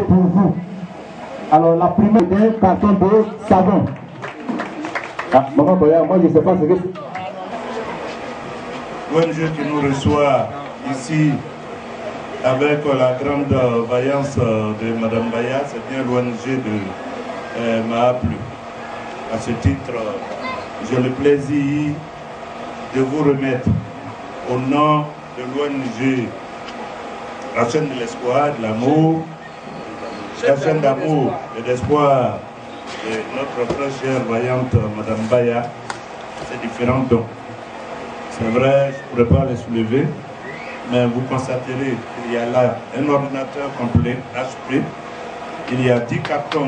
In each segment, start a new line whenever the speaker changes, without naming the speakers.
Pour vous. Alors la première est un carton de savon. Ah, maman Boya, moi je ne sais pas ce que c'est.
l'ONG qui nous reçoit ici avec la grande vaillance de Madame Baya, c'est bien l'ONG de Maaplu. À ce titre, j'ai le plaisir de vous remettre au nom de l'ONG la chaîne de l'espoir, de l'amour, la chaîne d'amour et d'espoir de notre très chère vaillante Madame Baya, ces différents dons. C'est vrai, je ne pourrais pas les soulever, mais vous constaterez qu'il y a là un ordinateur complet, HP, il y a 10 cartons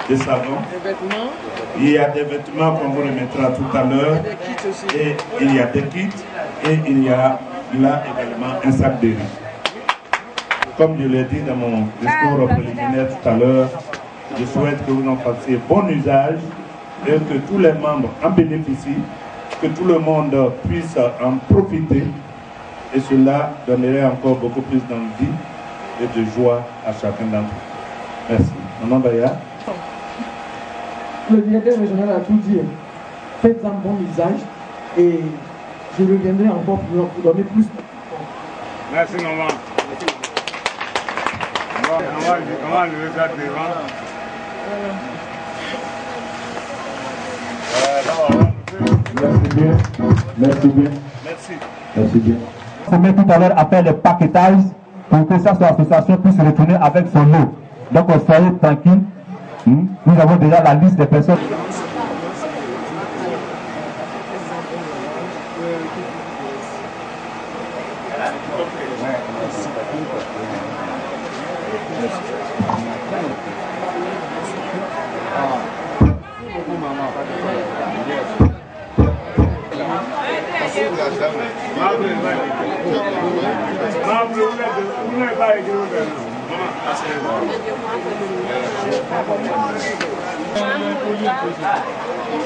de savon, il y a des vêtements qu'on vous remettra tout à l'heure, et il y a des kits, et il y a là également un sac de riz. Comme je l'ai dit dans mon discours préliminaire tout à l'heure, je souhaite que vous en fassiez bon usage et que tous les membres en bénéficient, que tout le monde puisse en profiter, et cela donnerait encore beaucoup plus d'envie et de joie à chacun d'entre vous. Merci. Maman Baya.
Le directeur régional a tout dit. Faites-en bon usage et je reviendrai encore pour donner plus.
Merci maman. On va lever ça devant.
Merci bien. Merci bien.
Merci.
Merci bien. On met tout à l'heure à faire le paquetage pour que cette association puisse retourner avec son lot. Donc soyez tranquille. Nous avons déjà la liste des personnes.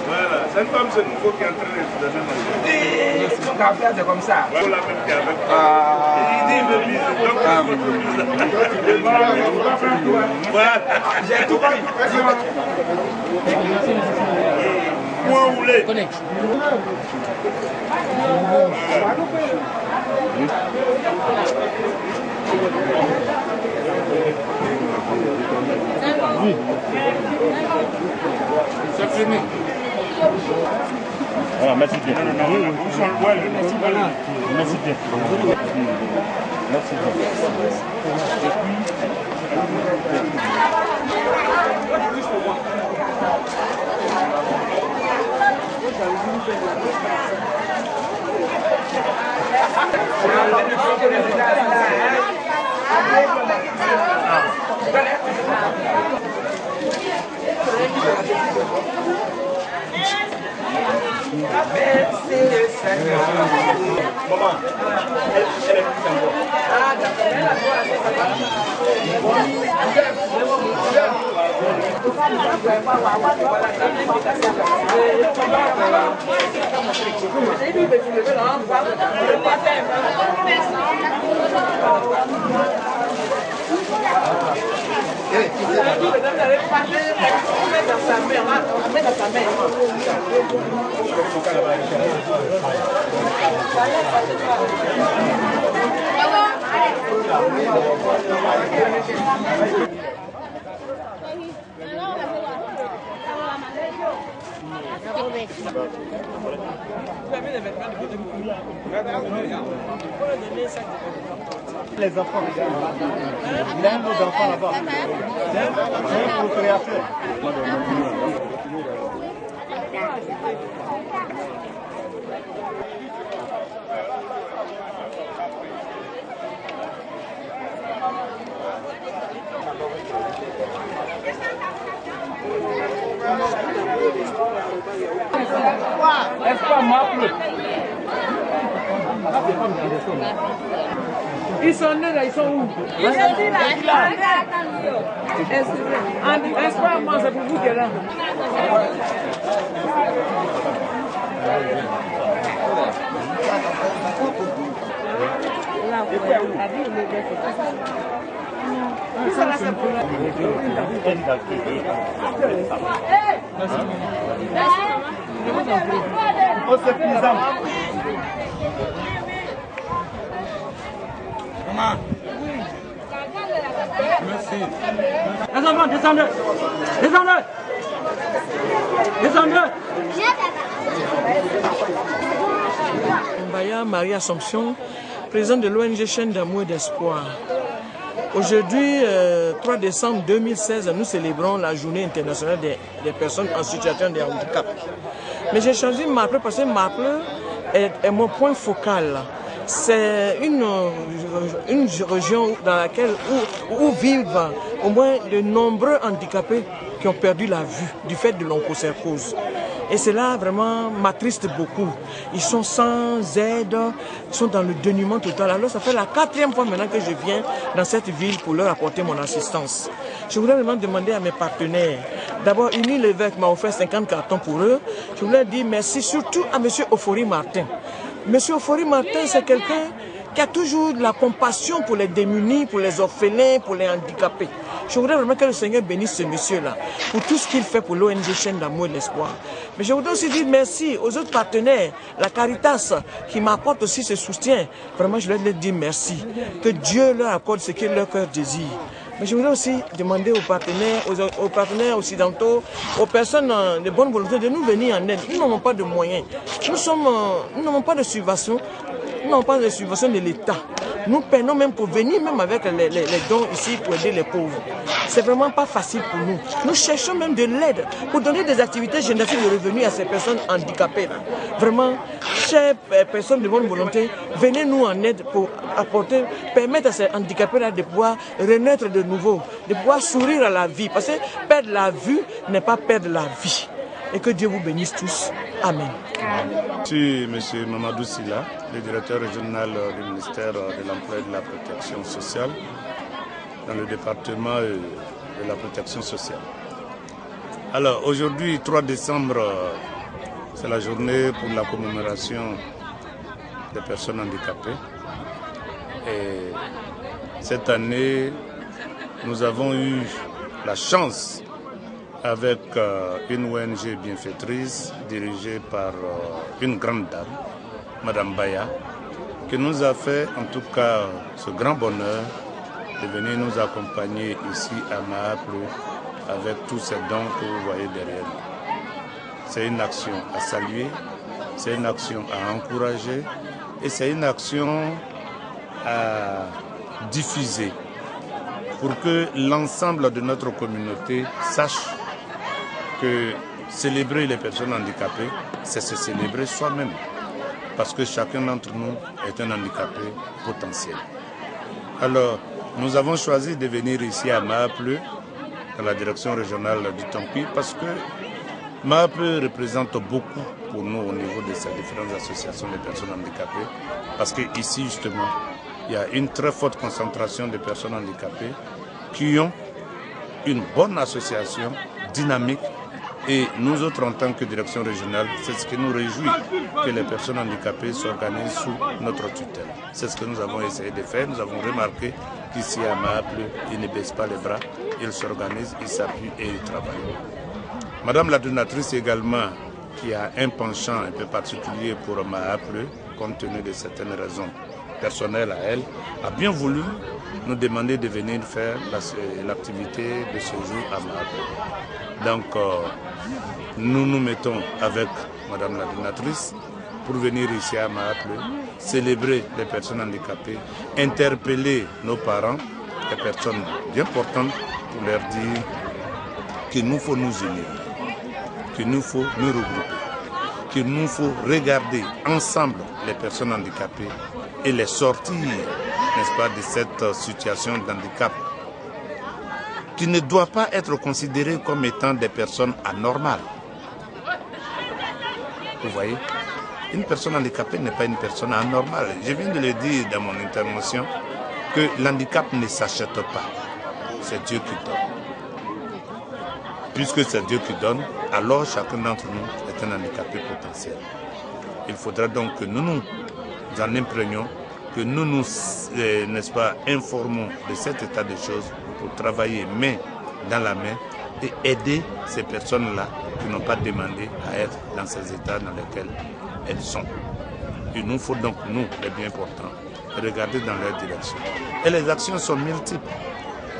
Voilà, cette femme c'est nouveau qui est en train de se donner.
Son caractère c'est comme ça.
Voilà, même qui est avec toi. Il dit il veut bien, donc voilà.
J'ai tout pris.
Point roulé.
C'est fini.
Voilà, merci bien.
Merci bien.
Merci bien. Merci bien. Les enfants, il a un autre enfant là-bas. C'est un procréateur.
Ils sont nés là, ils sont où? Ils sont là. Espère-moi, c'est pour vous qui est là.
Merci. Les enfants, descendez. Descendez. Descendez.
Mbaya Marie Assomption, présidente de l'ONG Chaîne d'amour et d'espoir. Aujourd'hui, 3 décembre 2016, nous célébrons la journée internationale des personnes en situation de handicap. Mais j'ai choisi Marple parce que Marple est mon point focal. C'est une région dans laquelle où vivent au moins de nombreux handicapés qui ont perdu la vue du fait de l'onchocercose. Et cela vraiment m'attriste beaucoup. Ils sont sans aide, ils sont dans le dénuement total. Alors ça fait la 4e fois maintenant que je viens dans cette ville pour leur apporter mon assistance. Je voulais vraiment demander à mes partenaires. D'abord, Uni L'évêque m'a offert 50 cartons pour eux. Je voulais dire merci surtout à M. Ofori Martin. M. Ofori Martin, c'est quelqu'un qui a toujours de la compassion pour les démunis, pour les orphelins, pour les handicapés. Je voudrais vraiment que le Seigneur bénisse ce monsieur-là pour tout ce qu'il fait pour l'ONG Chaîne d'amour et d'espoir. Mais je voudrais aussi dire merci aux autres partenaires, la Caritas, qui m'apporte aussi ce soutien. Vraiment, je voulais leur dire merci. Que Dieu leur accorde ce que leur cœur désire. Mais je voudrais aussi demander aux partenaires occidentaux, aux personnes de bonne volonté de nous venir en aide. Nous n'avons pas de moyens. Nous n'avons pas de subvention. Nous n'avons pas de subvention de l'État. Nous peinons même pour venir, même avec les dons ici, pour aider les pauvres. C'est vraiment pas facile pour nous. Nous cherchons même de l'aide pour donner des activités génératives de revenus à ces personnes handicapées là. Vraiment, chères personnes de bonne volonté, venez nous en aide pour apporter, permettre à ces handicapés là de pouvoir renaître de nouveau, de pouvoir sourire à la vie. Parce que perdre la vue n'est pas perdre la vie. Et que Dieu vous bénisse tous. Amen.
Je suis M. Mamadou Silla, le directeur régional du ministère de l'Emploi et de la Protection sociale dans le département de la protection sociale. Alors aujourd'hui, 3 décembre, c'est la journée pour la commémoration des personnes handicapées. Et cette année, nous avons eu la chance avec une ONG bienfaitrice dirigée par une grande dame, Madame Baya, qui nous a fait en tout cas ce grand bonheur de venir nous accompagner ici à Mahapleu avec tous ces dons que vous voyez derrière nous. C'est une action à saluer, c'est une action à encourager et c'est une action à diffuser pour que l'ensemble de notre communauté sache que célébrer les personnes handicapées, c'est se célébrer soi-même. parce que chacun d'entre nous est un handicapé potentiel. Alors, nous avons choisi de venir ici à Mahapleu, dans la direction régionale du Tampi, parce que Mahapleu représente beaucoup pour nous au niveau de ces différentes associations de personnes handicapées, parce qu'ici, justement, il y a une très forte concentration de personnes handicapées qui ont une bonne association dynamique. Et nous autres, en tant que direction régionale, c'est ce qui nous réjouit que les personnes handicapées s'organisent sous notre tutelle. C'est ce que nous avons essayé de faire. Nous avons remarqué qu'ici à Mahapleu, ils ne baissent pas les bras, ils s'organisent, ils s'appuient et ils travaillent. Madame la donatrice également, qui a un penchant un peu particulier pour Mahapleu, compte tenu de certaines raisons personnelles à elle, a bien voulu nous demander de venir faire l'activité de ce jour à Mahapleu. Donc, nous nous mettons avec Madame la donatrice pour venir ici à Mahapleu, célébrer les personnes handicapées, interpeller nos parents, les personnes bien importantes, pour leur dire qu'il nous faut nous unir, qu'il nous faut nous regrouper, qu'il nous faut regarder ensemble les personnes handicapées et les sortir, n'est-ce pas, de cette situation d'handicap qui ne doit pas être considérée comme étant des personnes anormales. Vous voyez, une personne handicapée n'est pas une personne anormale. Je viens de le dire dans mon intervention que l'handicap ne s'achète pas. C'est Dieu qui donne. Puisque c'est Dieu qui donne, alors chacun d'entre nous est un handicapé potentiel. Il faudra donc que nous nous en imprégnions, que nous nous, n'est-ce pas, informons de cet état de choses pour travailler main dans la main et aider ces personnes-là qui n'ont pas demandé à être dans ces états dans lesquels elles sont. Il nous faut donc, nous, les bien importants, regarder dans leur direction. Et les actions sont multiples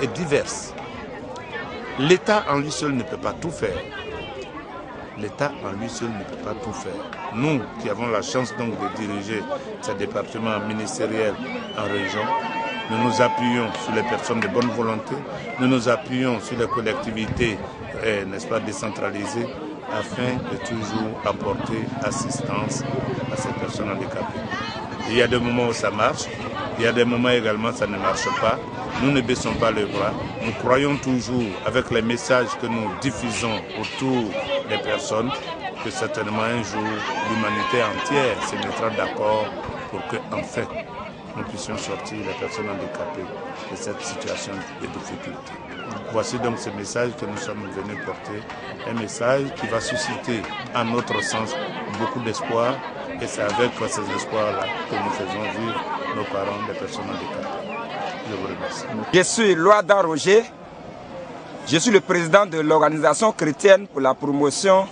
et diverses. L'État en lui seul ne peut pas tout faire. L'État en lui seul ne peut pas tout faire. Nous qui avons la chance donc de diriger ces départements ministériels en région, nous nous appuyons sur les personnes de bonne volonté, nous nous appuyons sur les collectivités, n'est-ce pas, décentralisées, afin de toujours apporter assistance à ces personnes handicapées. Il y a des moments où ça marche, il y a des moments également où ça ne marche pas. Nous ne baissons pas les bras. Nous croyons toujours, avec les messages que nous diffusons autour des personnes, que certainement un jour, l'humanité entière se mettra d'accord pour que, enfin, nous puissions sortir les personnes handicapées de cette situation de difficulté. Voici donc ce message que nous sommes venus porter, un message qui va susciter, à notre sens, beaucoup d'espoir, et c'est avec ces espoirs-là que nous faisons vivre nos parents, les personnes handicapées. Je vous remercie.
Je suis Loadan Roger, je suis le président de l'organisation chrétienne pour la promotion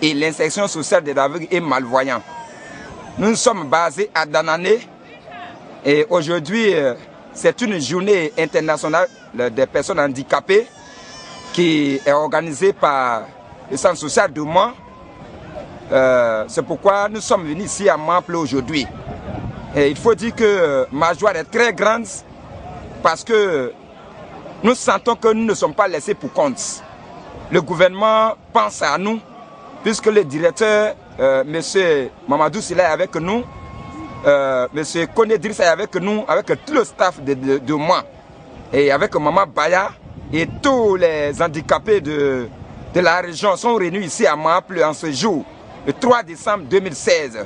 et l'insertion sociale des aveugles et malvoyants. Nous sommes basés à Danané et aujourd'hui c'est une journée internationale des personnes handicapées qui est organisée par le centre social de Mans. C'est pourquoi nous sommes venus ici à Mahapleu aujourd'hui. Et il faut dire que ma joie est très grande parce que nous sentons que nous ne sommes pas laissés pour compte. Le gouvernement pense à nous puisque le directeur, M. Mamadou Sila est avec nous, M. Kone Drissa est avec nous, avec tout le staff de moi et avec Maman Baya et tous les handicapés de la région sont réunis ici à Mahapleu en ce jour, le 3 décembre 2016.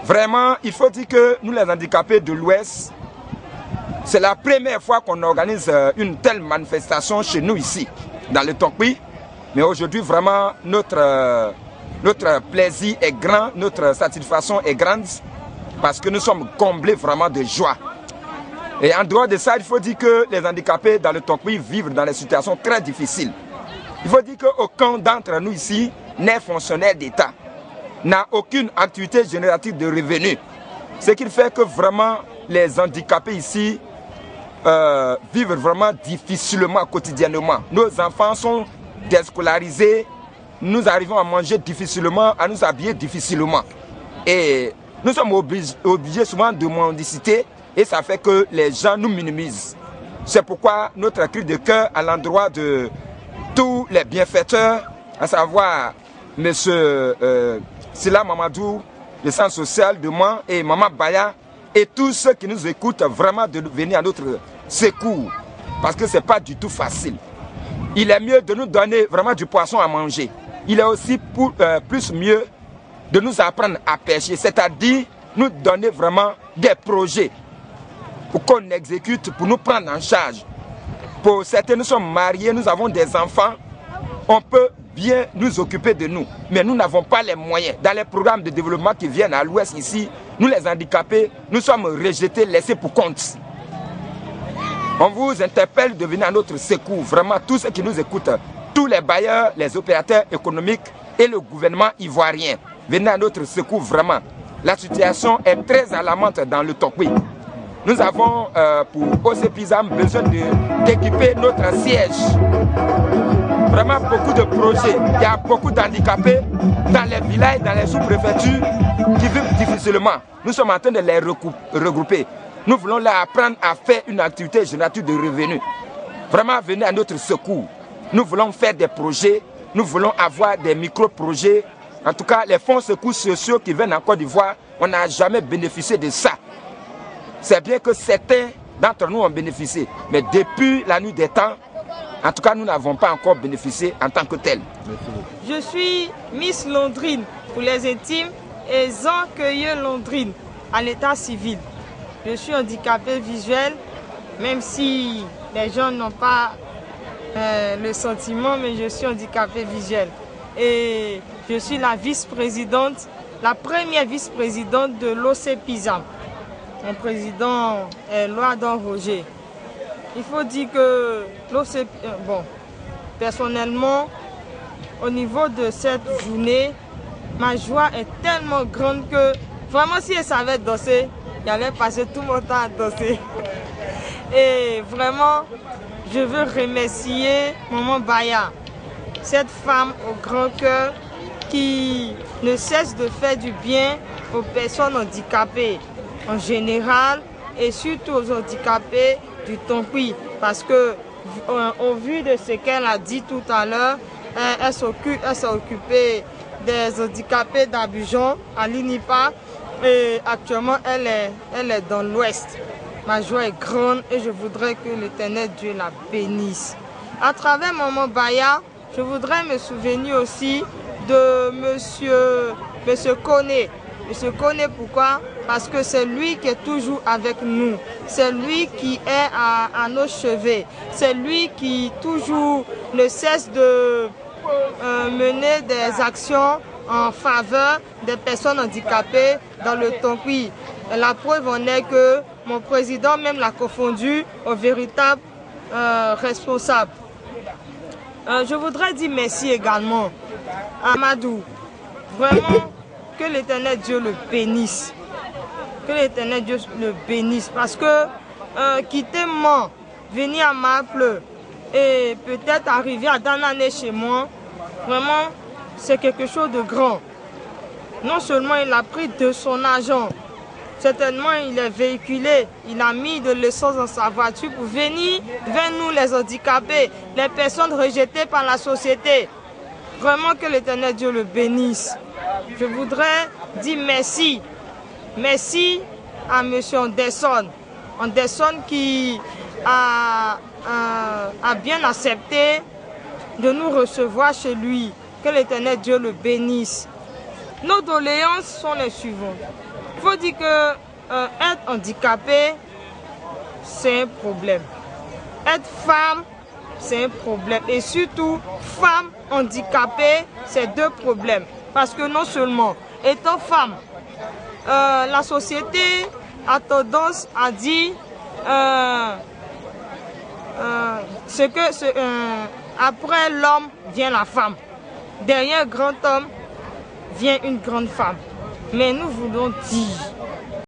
Vraiment, il faut dire que nous les handicapés de l'Ouest, c'est la première fois qu'on organise une telle manifestation chez nous ici, dans le Tampi. Mais aujourd'hui, vraiment, notre plaisir est grand, notre satisfaction est grande, parce que nous sommes comblés vraiment de joie. Et en dehors de ça, il faut dire que les handicapés dans le Tampi vivent dans des situations très difficiles. Il faut dire qu'aucun d'entre nous ici n'est fonctionnaire d'État, n'a aucune activité générative de revenus. Ce qui fait que vraiment les handicapés ici vivent vraiment difficilement quotidiennement. Nos enfants sont déscolarisés, nous arrivons à manger difficilement, à nous habiller difficilement. Et nous sommes obligés souvent de mendicité et ça fait que les gens nous minimisent. C'est pourquoi notre cri de cœur à l'endroit de tous les bienfaiteurs, à savoir M. Sila Mamadou le centre social de moi et Maman Baya et tous ceux qui nous écoutent vraiment de venir à notre secours. Parce que ce n'est pas du tout facile. Il est mieux de nous donner vraiment du poisson à manger. Il est aussi plus mieux de nous apprendre à pêcher, c'est-à-dire nous donner vraiment des projets pour qu'on exécute, pour nous prendre en charge. Pour certains, nous sommes mariés, nous avons des enfants, on peut bien nous occuper de nous, mais nous n'avons pas les moyens. Dans les programmes de développement qui viennent à l'ouest ici, nous les handicapés, nous sommes rejetés, laissés pour compte. On vous interpelle de venir à notre secours, vraiment tous ceux qui nous écoutent, tous les bailleurs, les opérateurs économiques et le gouvernement ivoirien. Venez à notre secours vraiment. La situation est très alarmante dans le Tokwi. Nous avons pour OCPISAM besoin d'équiper notre siège. Vraiment beaucoup de projets. Il y a beaucoup d'handicapés dans les villages, dans les sous-préfectures qui vivent difficilement. Nous sommes en train de les regrouper. Nous voulons leur apprendre à faire une activité génératrice de revenus. Vraiment venez à notre secours. Nous voulons faire des projets. Nous voulons avoir des micro-projets. En tout cas, les fonds secours sociaux qui viennent en Côte d'Ivoire, on n'a jamais bénéficié de ça. C'est bien que certains d'entre nous ont bénéficié. Mais depuis la nuit des temps, en tout cas, nous n'avons pas encore bénéficié en tant que tel.
Je suis Miss Londrine pour les intimes et Zancueilleux Londrine à l'état civil. Je suis handicapée visuelle, même si les gens n'ont pas le sentiment, mais je suis handicapée visuelle. Et je suis la vice-présidente, la première vice-présidente de l'OCPISAM. Mon président est Loadon Roger. Il faut dire que personnellement, au niveau de cette journée, ma joie est tellement grande que vraiment si elle savait danser, il allait passer tout mon temps à danser. Et vraiment, je veux remercier Maman Baya, cette femme au grand cœur qui ne cesse de faire du bien aux personnes handicapées en général et surtout aux handicapés du Tokwi, parce que au vu de ce qu'elle a dit tout à l'heure, elle s'est occupée des handicapés d'Abidjan à l'INIPA et actuellement elle est dans l'ouest. Ma joie est grande et je voudrais que l'Éternel Dieu la bénisse. À travers Maman Baya, je voudrais me souvenir aussi de Monsieur Koné. Monsieur Koné, pourquoi? Parce que c'est lui qui est toujours avec nous. C'est lui qui est à nos cheveux. C'est lui qui toujours ne cesse de mener des actions en faveur des personnes handicapées dans le Tokwi. La preuve en est que mon président même l'a confondu au véritable responsable. Je voudrais dire merci également à Amadou. Vraiment, que l'Éternel Dieu le bénisse. Que l'Éternel Dieu le bénisse. Parce que quitter moi, venir à Maple et peut-être arriver à Danané chez moi, vraiment, c'est quelque chose de grand. Non seulement il a pris de son argent, certainement il est véhiculé, il a mis de l'essence dans sa voiture pour venir vers nous les handicapés, les personnes rejetées par la société. Vraiment que l'Éternel Dieu le bénisse. Je voudrais dire merci. Merci à M. Anderson. Anderson qui a bien accepté de nous recevoir chez lui. Que l'Éternel Dieu le bénisse. Nos doléances sont les suivantes. Il faut dire que être handicapé, c'est un problème. Être femme, c'est un problème. Et surtout, femme handicapée, c'est deux problèmes. Parce que non seulement, étant femme, la société a tendance à dire après l'homme vient la femme. Derrière un grand homme vient une grande femme. Mais nous voulons dire